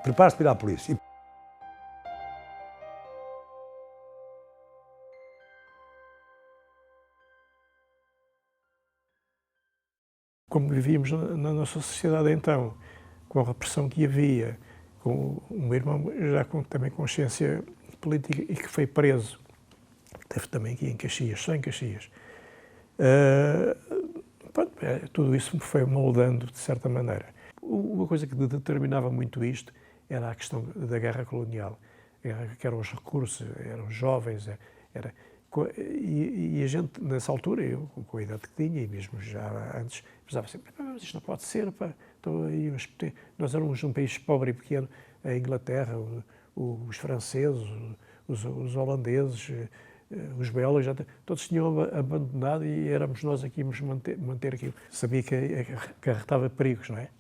Prepara-se para ir à polícia. Como vivíamos na nossa sociedade então, com a repressão que havia, com o meu irmão já com também consciência política e que foi preso, teve também aqui em Caxias, só em Caxias. Tudo isso me foi moldando de certa maneira. Uma coisa que determinava muito isto era a questão da guerra colonial, que eram os recursos, eram os jovens, e a gente, nessa altura, eu com a idade que tinha, e mesmo já antes, pensava assim, mas isto não pode ser, pá. Então, aí, nós éramos um país pobre e pequeno, a Inglaterra, os franceses, os holandeses, os belgas, todos tinham abandonado e éramos nós aqui a manter aquilo. Sabia que acarretava perigos, não é?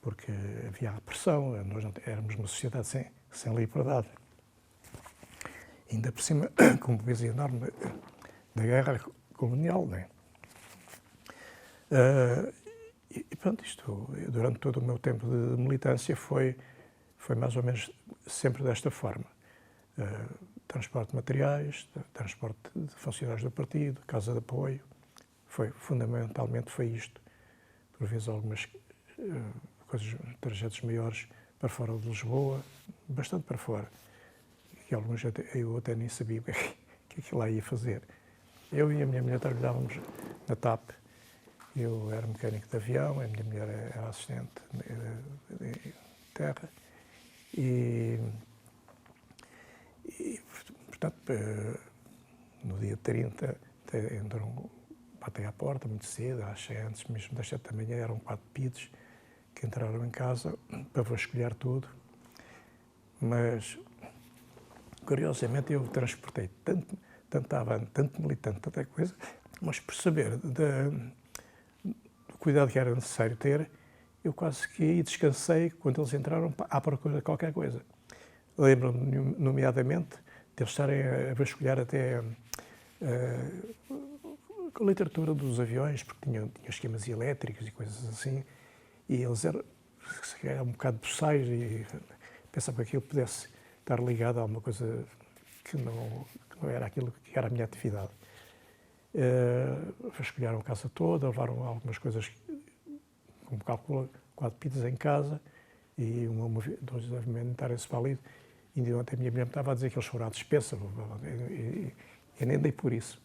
Porque havia repressão, nós éramos uma sociedade sem liberdade. Ainda por cima, com um peso enorme da guerra colonial, não é? E pronto, isto, durante todo o meu tempo de militância foi mais ou menos sempre desta forma. Transporte de materiais, transporte de funcionários do partido, casa de apoio, fundamentalmente foi isto. Por vezes algumas coisas, trajetos maiores para fora de Lisboa, bastante para fora. E alguns eu até nem sabia o que aquilo lá ia fazer. Eu e a minha mulher trabalhávamos na TAP. Eu era mecânico de avião, a minha mulher era assistente de terra. E portanto, no dia 30, batei à porta muito cedo, antes mesmo das 7 da manhã, eram 4 pitos que entraram em casa para vasculhar tudo. Mas, curiosamente, eu transportei tanto avante, tanto militante, tanta coisa, mas por saber do cuidado que era necessário ter, eu quase que descansei quando eles entraram à procura de qualquer coisa. Lembro-me, nomeadamente, de eles estarem a vasculhar até a literatura dos aviões, porque tinham esquemas elétricos e coisas assim, e eles eram um bocado boçais e pensavam que aquilo pudesse estar ligado a alguma coisa que não era aquilo que era a minha atividade. Vasculharam a casa toda, levaram algumas coisas, como calculo, 4 pitas em casa e dois movimentarem-se para ali. E ontem a minha mulher me estava a dizer que eles foram à despensa, eu nem dei por isso.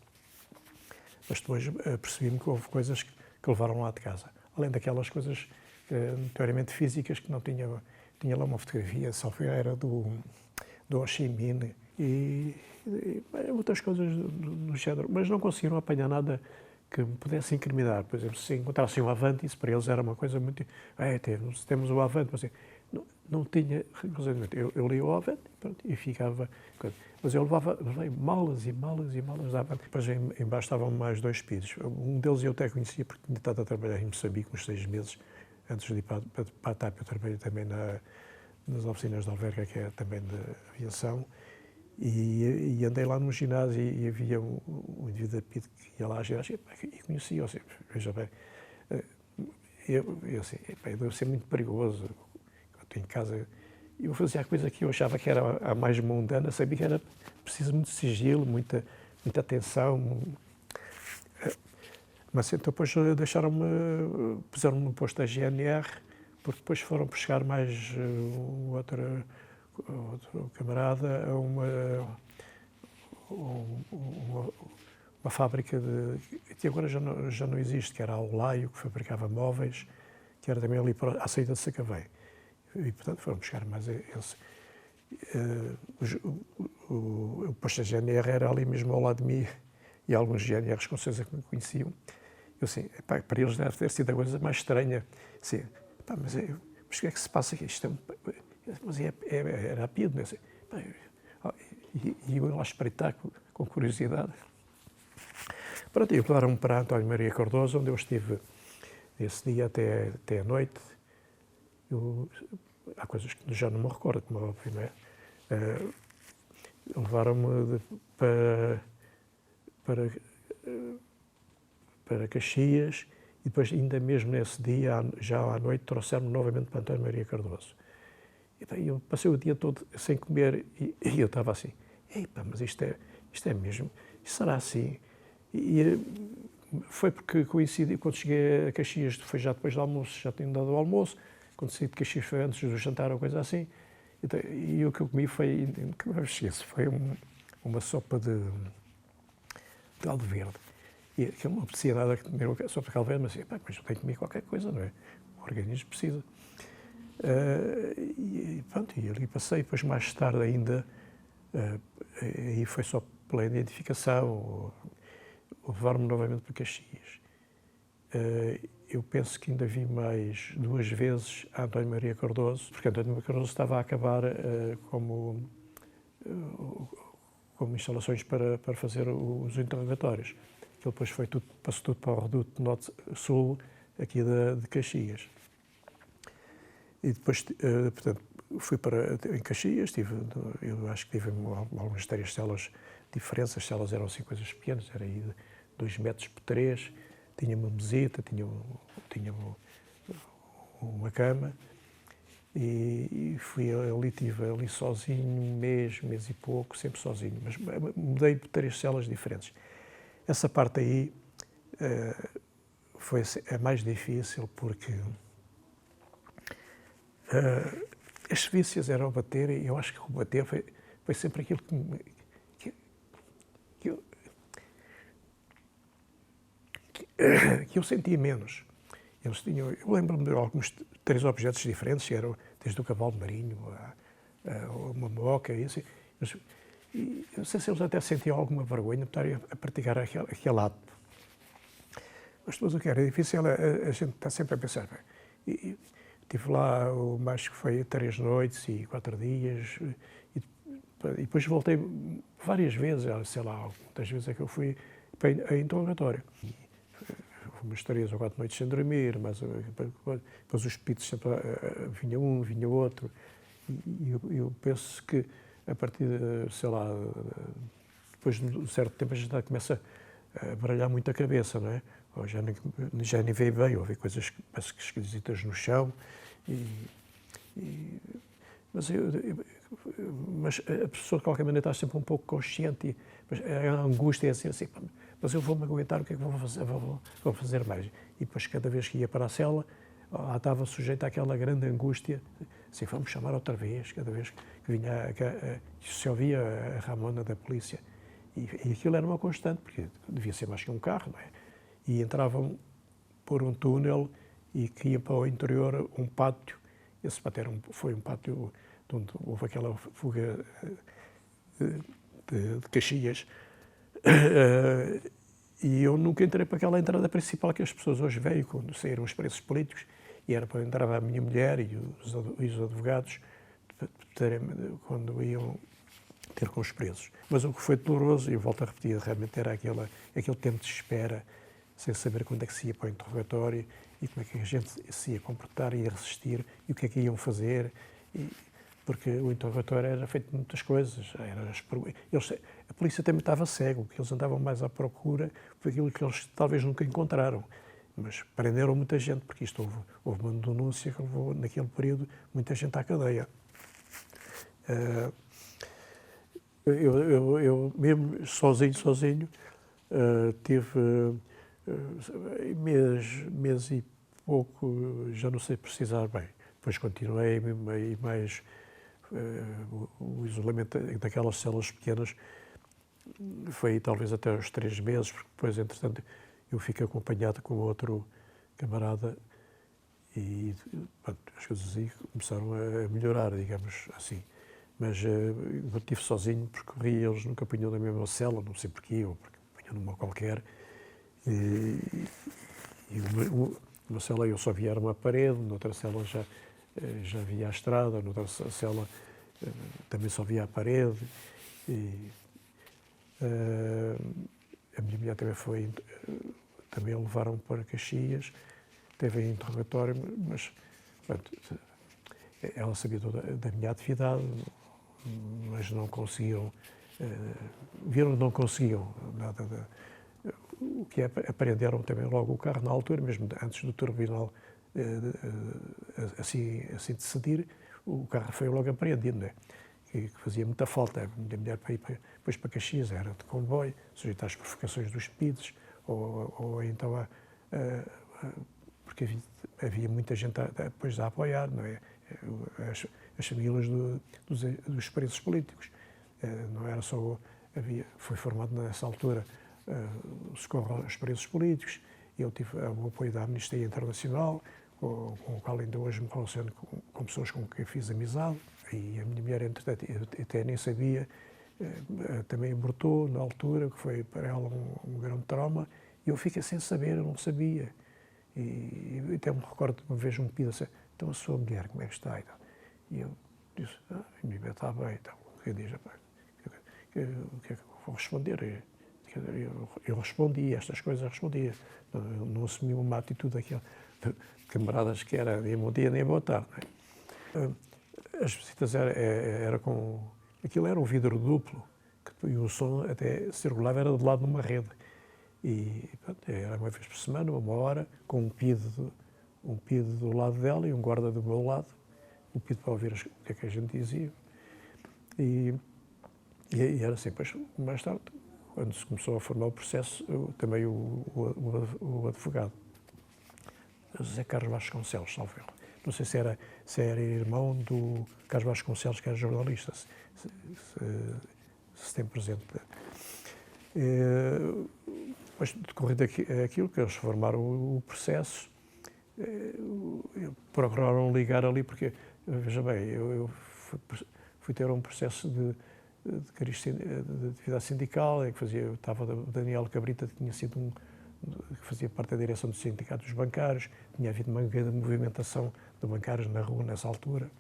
Mas depois percebi-me que houve coisas que levaram lá de casa. Além daquelas coisas notoriamente físicas, que não tinha lá uma fotografia, só era do Ho Chi Minh e outras coisas do género. Mas não conseguiram apanhar nada que me pudesse incriminar. Por exemplo, se encontrassem um Avante, isso para eles era uma coisa muito... temos o Avante, mas assim, não tinha... Eu li o Avante e ficava... Mas eu levei malas e malas e malas de Avante. Depois embaixo estavam mais 2 pisos. Um deles eu até conhecia porque tinha estado a trabalhar em Moçambique uns 6 meses antes de ir para a TAP. Eu trabalhei também nas oficinas de alverca, que é também de aviação. E andei lá no ginásio e havia um indivíduo da PID que ia lá a ginásio e conhecia-o. Assim, veja bem, eu assim, deve ser muito perigoso. Eu estou em casa e eu fazia a coisa que eu achava que era a mais mundana, sabia que era preciso muito sigilo, muita atenção. Mas então depois puseram-me no posto da GNR, porque depois foram buscar mais outro camarada a uma fábrica que agora já não existe, que era a Olaio, que fabricava móveis, que era também ali à saída de Sacavém. E, portanto, foram buscar mais esse. O posto da GNR era ali mesmo ao lado de mim, e alguns GNRs com certeza que me conheciam. Eu assim, para eles deve ter sido a coisa mais estranha. Assim, mas o que é que se passa aqui? Mas era a PID, assim, e eu lá espreitar com curiosidade. Pronto, e levaram-me para António Maria Cardoso, onde eu estive esse dia até à noite. Há coisas que já não me recordo, como é óbvio, não é? Levaram-me para Caxias E depois, ainda mesmo nesse dia, já à noite, trouxeram-me novamente para António Maria Cardoso. E bem, eu passei o dia todo sem comer e eu estava assim, epa, mas isto é mesmo, isto será assim? E foi porque coincidiu, quando cheguei a Caxias, foi já depois do almoço, já tinha dado o almoço, quando saí de Caxias foi antes do jantar ou coisa assim, e o que eu comi foi, nunca me esqueço, foi uma sopa de caldo verde. E aquilo não apetecia nada que comer a sopa de caldo verde, mas assim, mas eu tenho que comer qualquer coisa, não é? O organismo precisa. E pronto, e ali passei, depois mais tarde ainda, aí foi só pela identificação, ou levar-me novamente para Caxias. Eu penso que ainda vi mais 2 vezes a António Maria Cardoso, porque António Maria Cardoso estava a acabar como instalações para fazer os interrogatórios. Aquilo depois passou tudo para o reduto norte-sul, aqui de Caxias. E depois, portanto, fui em Caxias, eu acho que tive algumas 3 celas diferentes, as celas eram assim coisas pequenas, era aí de 2 metros por 3, tinha uma mesita, tinha uma cama, e fui ali, estive ali sozinho, mês e pouco, sempre sozinho, mas mudei por 3 celas diferentes. Essa parte aí foi a mais difícil, porque as vícias eram bater, e eu acho que o bater foi sempre aquilo que eu sentia menos. Eles tinham, eu lembro-me de alguns 3 objetos diferentes, eram desde o cavalo marinho a uma moca, e assim. E não sei se eles até sentiam alguma vergonha de estarem a praticar aquele ato. Mas depois o que era difícil, a gente está sempre a pensar, bem, estive lá, o mais que foi 3 noites e 4 dias, e depois voltei várias vezes, sei lá, muitas vezes é que eu fui a interrogatório. Umas 3 ou 4 noites sem dormir, mas depois os pitos sempre vinha um, vinha outro, e eu penso que a partir de, sei lá, depois de um certo tempo a gente já começa a baralhar muito a cabeça, não é? Ou já nem veio bem, houve coisas que parece que esquisitas no chão, mas a pessoa de qualquer maneira está sempre um pouco consciente, mas a angústia é assim, mas eu vou-me aguentar, o que é que vou fazer? Vou fazer mais. E depois, cada vez que ia para a cela, estava sujeito àquela grande angústia, assim, vamos chamar outra vez, cada vez que vinha, se ouvia a Ramona da polícia. E aquilo era uma constante, porque devia ser mais que um carro, não é? E entravam por um túnel e que ia para o interior um pátio. Esse pátio foi um pátio onde houve aquela fuga de Caxias. E eu nunca entrei para aquela entrada principal que as pessoas hoje veem, quando saíram os presos políticos, e era para entrar a minha mulher e os advogados, quando iam ter com os presos. Mas o que foi doloroso, e eu volto a repetir, realmente era aquele tempo de espera, sem saber quando é que se ia para o interrogatório e como é que a gente se ia comportar, ia resistir e o que é que iam fazer. Porque o interrogatório era feito de muitas coisas. A polícia também estava cego, porque eles andavam mais à procura por aquilo que eles talvez nunca encontraram. Mas prenderam muita gente, porque isto houve uma denúncia que levou, naquele período, muita gente à cadeia. Eu mesmo sozinho, tive mês e pouco, já não sei precisar bem. Depois continuei e mais o isolamento daquelas células pequenas foi talvez até aos 3 meses, porque depois, entretanto, eu fiquei acompanhado com outro camarada e pronto, as coisas aí começaram a melhorar, digamos assim. Mas eu estive sozinho, percorri, eles nunca punham na mesma cela, não sei porquê, ou porque punham numa qualquer. E uma cela eu só via uma parede, noutra cela já via a estrada, noutra cela também só via a parede. A minha mulher também a levaram para Caxias, teve em interrogatório, mas pronto, ela sabia toda da minha atividade, mas não conseguiam, viram que não conseguiam nada o que apreenderam também logo o carro na altura, mesmo antes do tribunal assim decidir, o carro foi logo apreendido, não é? Que fazia muita falta. A minha mulher para ir depois para Caxias era de comboio, sujeito às provocações dos PIDs, ou então porque havia muita gente depois a apoiar, não é? As famílias dos presos políticos. Não era só, foi formado nessa altura o socorro aos presos políticos. Eu tive o apoio da Amnistia Internacional, com o qual ainda hoje me relaciono com pessoas com quem fiz amizade. E a minha mulher, entretanto, até nem sabia, também abortou na altura, que foi para ela um grande trauma. E eu fiquei sem saber, eu não sabia. E até me recordo uma vez um pedido assim: então a sua mulher, como é que está? E eu disse: a minha mulher está bem. Então, eu disse: o que é que eu vou responder? Eu respondi, estas coisas respondia. Não assumi uma atitude daquela de camaradas que era nem bom dia nem boa tarde. Não é? As visitas era com. Aquilo era um vidro duplo, e o som até circulava, era do lado de uma rede. E pronto, era uma vez por semana, uma hora, com um PID do lado dela e um guarda do meu lado, um PID para ouvir o que é que a gente dizia. E era assim. Depois, mais tarde, quando se começou a formar o processo, também o advogado, José Carlos Vasconcelos, salvo erro. Não sei se era irmão do Carlos Vasconcelos, que era jornalista, se tem presente. Depois, decorrido aquilo, que eles formaram o processo, procuraram ligar ali, porque, veja bem, eu fui ter um processo de atividade sindical, em que estava o Daniel Cabrita, que tinha sido que fazia parte da direção do Sindicato dos Bancários, tinha havido uma grande movimentação de bancários na rua nessa altura,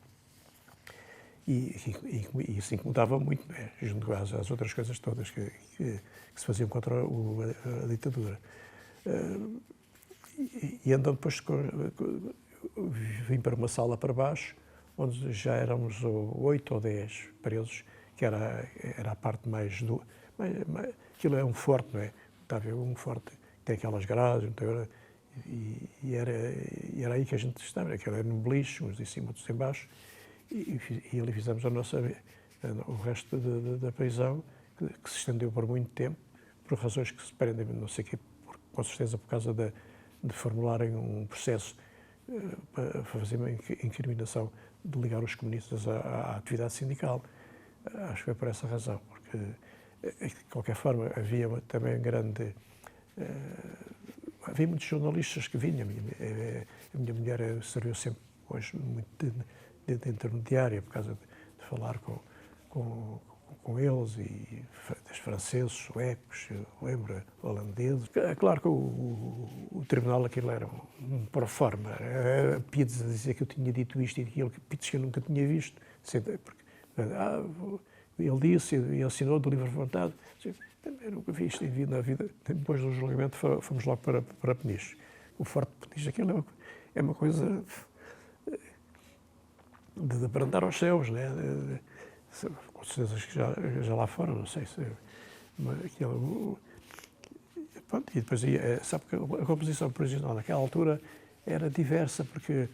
e isso incomodava muito, né, junto às outras coisas todas que se faziam contra a ditadura. E andando depois, vim para uma sala para baixo, onde já éramos 8 ou 10 presos, que era a parte mais do... Aquilo é um forte, não é? Está a ver, um forte, tem aquelas grades, e era aí que a gente estava, aquilo era num beliche, uns em cima, outros em baixo, e ali fizemos o resto da prisão, que se estendeu por muito tempo, por razões que se prendem, não sei o quê, com certeza por causa de formularem um processo para fazer uma incriminação de ligar os comunistas à atividade sindical. Acho que foi por essa razão, porque, de qualquer forma, havia também havia muitos jornalistas que vinham. A minha mulher serviu sempre, hoje, muito de intermediária, por causa de falar com eles, e dos franceses, suecos, lembra, holandeses. É claro que o tribunal, aquilo era um proforma. PIDs a dizer que eu tinha dito isto e aquilo, PIDs que eu nunca tinha visto. Porque, ele disse e assinou de livre vontade. Eu nunca vi isto em vida na vida. Depois do julgamento fomos logo para Peniche. O Forte de Peniche, aquilo é uma coisa de brandar aos céus, né? Com certeza que já lá foram, não sei se... Aquilo, pronto, e depois, sabe que a composição prisional naquela altura era diversa, porque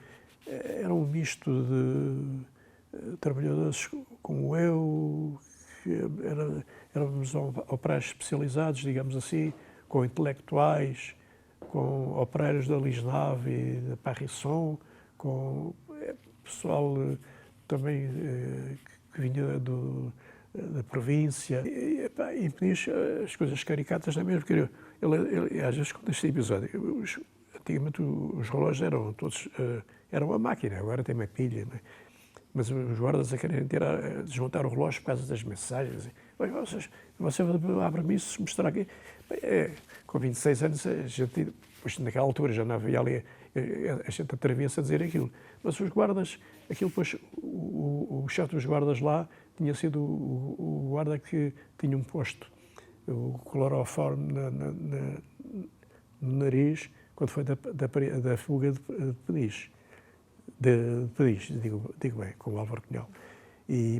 era um misto de trabalhadores como eu, que éramos operários especializados, digamos assim, com intelectuais, com operários da Lisnave e da Parrisson, com pessoal também que vinha da província. E Peniche, as coisas caricatas também, porque ele às vezes, conta este episódio, antigamente os relógios eram todos, eram uma máquina, agora tem uma pilha, né? Mas os guardas a querem desmontar o relógio por causa das mensagens. Você abre-me isso, se mostrar aqui. Com 26 anos, a gente, naquela altura já não havia ali, a gente atravessa a dizer aquilo. Mas os guardas, aquilo depois, o chefe dos guardas lá tinha sido o guarda que tinha um posto, o cloroforme no nariz, quando foi da fuga de Peniche. De Peniche, digo bem, com o Álvaro Cunhal.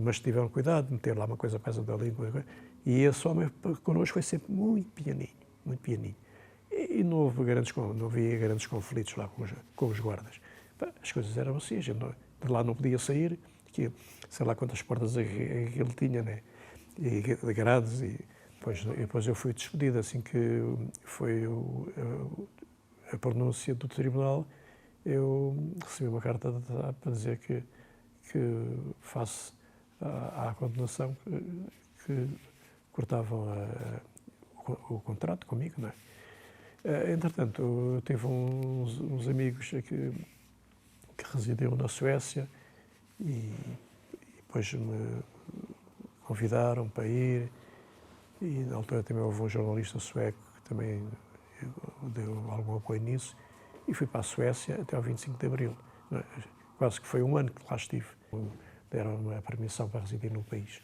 Mas tiveram cuidado de meter lá uma coisa por causa da língua. E esse homem connosco foi sempre muito pianinho, muito pianinho. E não havia grandes conflitos lá com os guardas. As coisas eram assim, a gente de lá não podia sair, que sei lá quantas portas ele tinha, né? E de grades, e depois eu fui despedido, assim que foi a pronúncia do tribunal, eu recebi uma carta para dizer que face à condenação, que cortavam o contrato comigo, não é? Entretanto, eu tive uns amigos que residiam na Suécia e depois me convidaram para ir, e na altura também houve um jornalista sueco que também deu algum apoio nisso, e fui para a Suécia até ao 25 de Abril. Quase que foi um ano que lá estive. Deram-me a permissão para residir no país.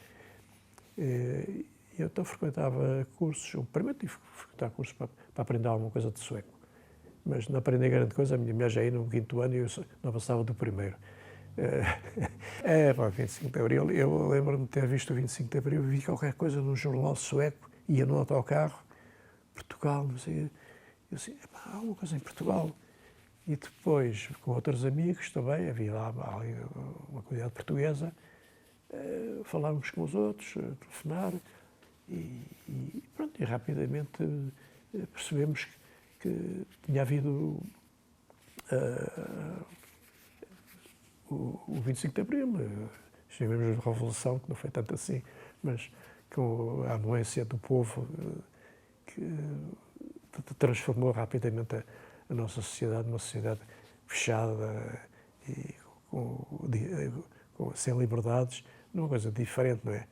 E eu então frequentava cursos, primeiro tive que frequentar cursos para aprender alguma coisa de sueco, mas não aprendi grande coisa, a minha mulher já ia no 5º ano e eu não passava do primeiro. Para o 25 de Abril, eu lembro-me de ter visto o 25 de Abril, vi qualquer coisa num jornal sueco, ia no autocarro, Portugal, não sei, eu assim, há uma coisa em Portugal. E depois, com outros amigos também, havia lá uma comunidade portuguesa, falávamos com os outros, telefonar, e pronto, e rapidamente percebemos que tinha havido o 25 de Abril, chamemos de revolução, que não foi tanto assim, mas com a anuência do povo que transformou rapidamente a nossa sociedade numa sociedade fechada e sem liberdades, numa coisa diferente, não é?